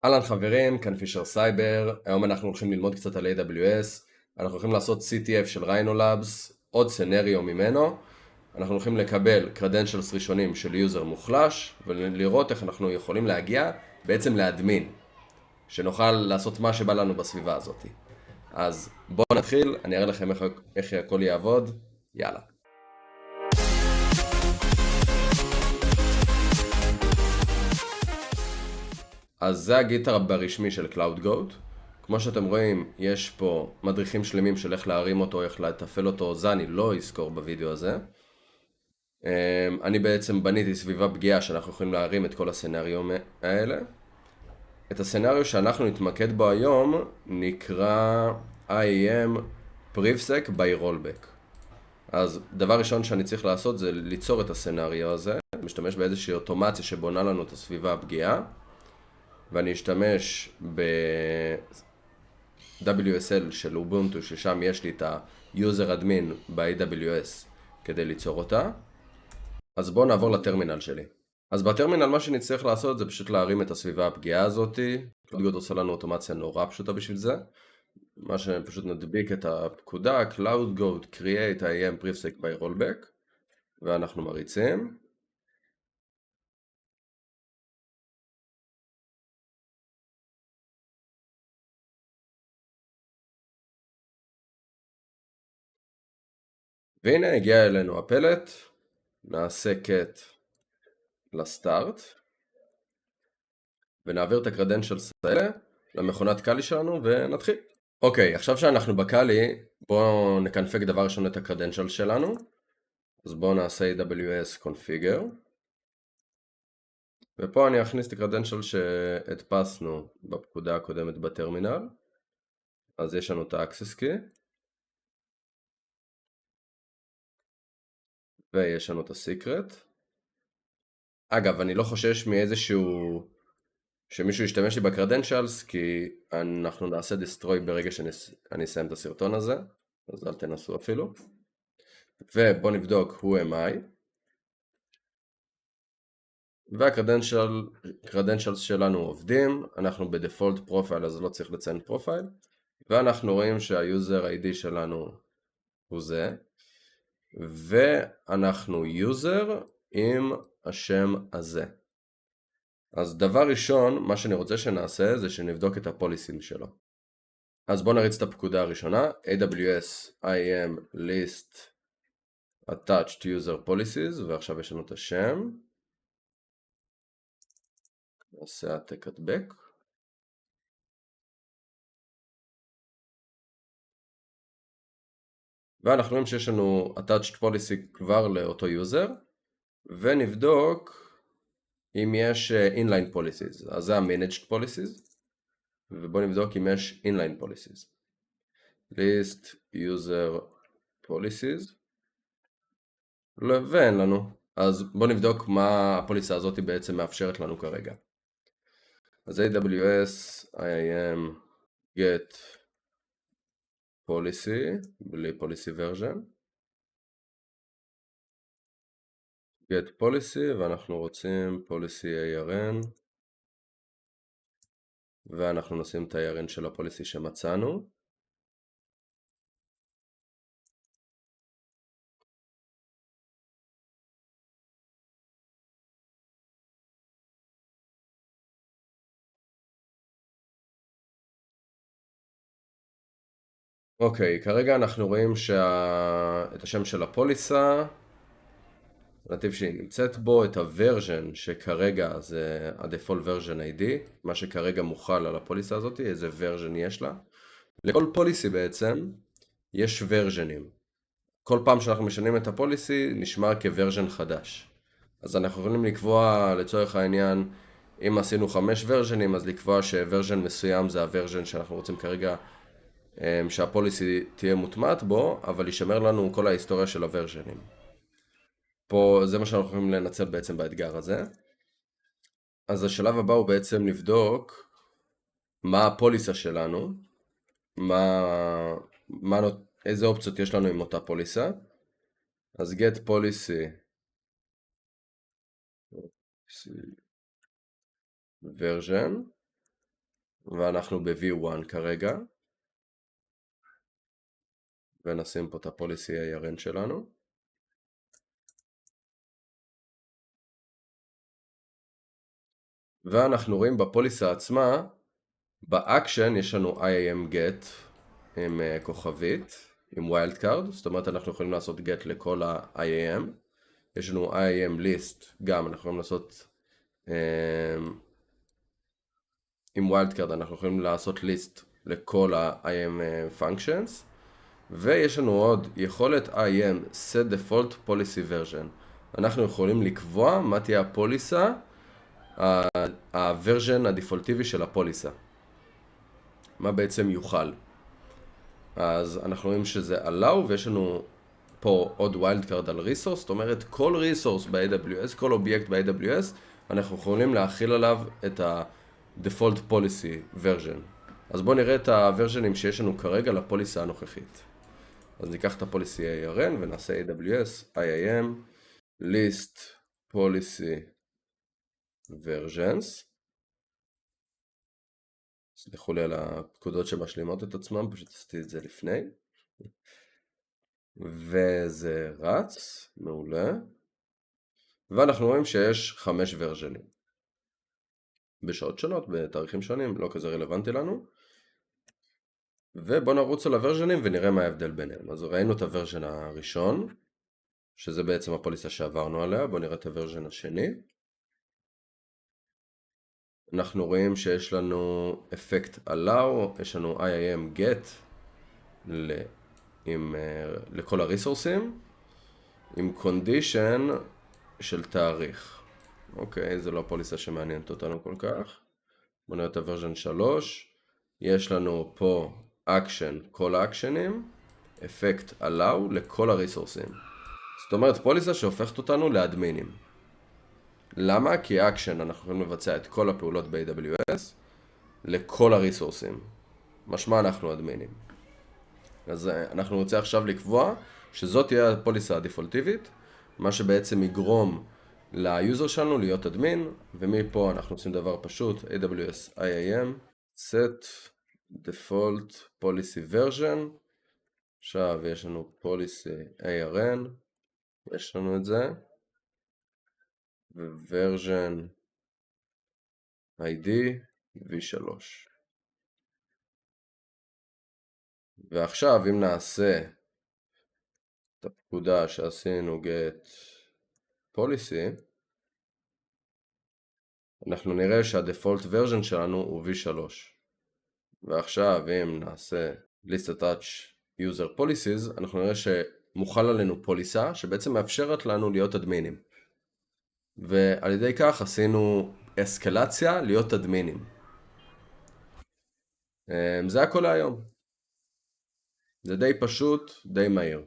אהלן חברים, כאן פישר סייבר. היום אנחנו הולכים ללמוד קצת על AWS. אנחנו הולכים לעשות CTF של Rhino Labs, עוד סנריו ממנו. אנחנו הולכים לקבל credentials ראשונים של יוזר מוחלש, ולראות איך אנחנו יכולים להגיע בעצם לאדמין, שנוכל לעשות מה שבא לנו בסביבה הזאת. אז בואו נתחיל, אני אראה לכם איך הכל יעבוד. יאללה. אז זה הגיטהאב הרשמי של CloudGoat. כמו שאתם רואים, יש פה מדריכים שלמים של איך להרים אותו, איך לתפעל אותו, זה אני לא אזכור בווידאו הזה. אני בעצם בניתי סביבה פגיעה שאנחנו יכולים להרים את כל הסנריו האלה. את הסנריו שאנחנו נתמקד בו היום נקרא IAM PrivSec by Rollback. אז דבר ראשון שאני צריך לעשות זה ליצור את הסנריו הזה, משתמש באיזושהי אוטומציה שבונה לנו את הסביבה הפגיעה. ואני אשתמש ב-WSL של אובונטו, ששם יש לי את ה-user admin ב-AWS כדי ליצור אותה. אז בואו נעבור לטרמינל שלי. אז בטרמינל מה שנצטרך לעשות זה פשוט להרים את הסביבה הפגיעה הזאת. CloudGoat עושה לנו אוטומציה נורא פשוטה בשביל זה. מה שפשוט נדביק את הפקודה, CloudGoat create IAM PrivSec by Rollback, ואנחנו מריצים. והנה הגיע אלינו הפלט, נעשה cat לסטארט, ונעביר את הקרדנשלס האלה למכונת קלי שלנו ונתחיל. אוקיי, עכשיו שאנחנו בקלי, בואו נקנפג דבר ראשון את הקרדנשלס שלנו. אז בואו נעשה AWS configure, ופה אני אכניס את הקרדנשלס שהדפסנו בפקודה הקודמת בטרמינל. אז יש לנו את ה-access key, ויש לנו את ה-secret. אגב, אני לא חושש שמישהו ישתמש לי בקרדנשלס, כי אנחנו נעשה destroy ברגע שאני אסיים את הסרטון הזה, אז אל תנסו אפילו. ובוא נבדוק who am I, והקרדנשלס שלנו עובדים. אנחנו בדפולט פרופייל, אז לא צריך לציין פרופייל, ואנחנו רואים שהיוזר ID שלנו הוא זה, ואנחנו יוזר עם השם הזה. אז דבר ראשון, מה שאני רוצה שנעשה זה שנבדוק את הפוליסים שלו. אז בואו נריץ את הפקודה הראשונה, AWS IAM list attached user policies, ועכשיו יש לנו את השם. נעשה העתק הדבק. ואנחנו רואים שיש לנו attached policy כבר לאותו user, ונבדוק אם יש inline policies. אז זה ה-managed policies, ובואו נבדוק אם יש inline policies. list user policies, ואין לנו. אז בואו נבדוק מה הפוליסה הזאת בעצם מאפשרת לנו כרגע. אז AWS IAM get policy, בלי policy version, get policy, ואנחנו רוצים policy ARN, ואנחנו נשים את ה-ARN של הפוליסי שמצאנו. אוקיי, כרגע אנחנו רואים את השם של הפוליסה, הנתיב שהיא נמצאת בו, את הוורז'ן שכרגע זה ה-default version ID, מה שכרגע מוכל על הפוליסה הזאת, איזה version יש לה. לכל פוליסי בעצם יש version'ים. כל פעם שאנחנו משנים את הפוליסי נשמר כוורז'ן חדש. אז אנחנו יכולים לקבוע לצורך העניין, אם עשינו 5 version'ים, אז לקבוע שוורז'ן מסוים זה הוורז'ן שאנחנו רוצים כרגע שהפוליסי תהיה מוטמעת בו, אבל יישמר לנו כל ההיסטוריה של הוורז'נים. פה זה מה שאנחנו יכולים לנצל בעצם באתגר הזה. אז השלב הבא הוא בעצם לבדוק מה הפוליסה שלנו, איזה אופציות יש לנו עם אותה פוליסה. אז get policy version, ואנחנו ב-V1 כרגע, ונשים פה את ה-Policy ARN שלנו. ואנחנו רואים בפוליסה עצמה, באקשן יש לנו IAM GET עם כוכבית, עם wild card, זאת אומרת אנחנו יכולים לעשות GET לכל ה-IAM. יש לנו IAM list, גם אנחנו יכולים לעשות עם wild card, אנחנו יכולים לעשות list לכל ה-IAM functions. ויש לנו עוד יכולת IAM set default policy version. אנחנו יכולים לקבוע מה תהיה הפוליסה, הוורז'ן הדפולטיבי של הפוליסה. מה בעצם יוכל. אז אנחנו רואים שזה allow, ויש לנו פה עוד wild card על resource, זאת אומרת כל resource ב-AWS, כל אובייקט ב-AWS, אנחנו יכולים להכיל עליו את ה-default policy version. אז בואו נראה את הוורז'נים שיש לנו כרגע לפוליסה הנוכחית. אז ניקח את ה-policy ARN ונעשה AWS, IAM, list policy versions. סליחו לי על הפקודות שמשלימות את עצמם, פשוט עשיתי את זה לפני. וזה רץ, מעולה. ואנחנו רואים שיש 5 ורז'נים. בשעות שונות, בתאריכים שונים, לא כזה רלוונטי לנו. ובואו נרוץ על הוורז'נים ונראה מה ההבדל ביניהם. אז ראינו את הוורז'ן הראשון, שזה בעצם הפוליסה שעברנו עליה. בואו נראה את הוורז'ן השני. אנחנו רואים שיש לנו אפקט allow, יש לנו IAM get לכל הריסורסים, עם condition של תאריך. אוקיי, זה לא הפוליסה שמעניינת אותנו כל כך. בואו נראה את הוורז'ן 3. יש לנו פה action, כל האקשנים, אפקט allow לכל הריסורסים. זאת אומרת, פוליסה שהופכת אותנו לאדמינים. למה? כי אקשן אנחנו יכולים לבצע את כל הפעולות ב-AWS לכל הריסורסים. משמע אנחנו אדמינים. אז אנחנו רוצים עכשיו לקבוע שזאת תהיה הפוליסה הדפולטיבית, מה שבעצם יגרום ליוזר שלנו להיות אדמין, ומפה אנחנו עושים דבר פשוט, AWS IAM, set default policy version, עכשיו יש לנו policy ARN, יש לנו את זה, ו-version ID v3. ועכשיו אם נעשה את הפקודה שעשינו get policy, אנחנו נראה שהדפולט version שלנו הוא v3. ועכשיו אם נעשה list attach user policies, אנחנו נראה שמוכל עלינו פוליסה שבעצם מאפשרת לנו להיות אדמינים. ועל ידי כך עשינו אסקלציה להיות אדמינים. זה הכל היום. זה די פשוט, די מהיר.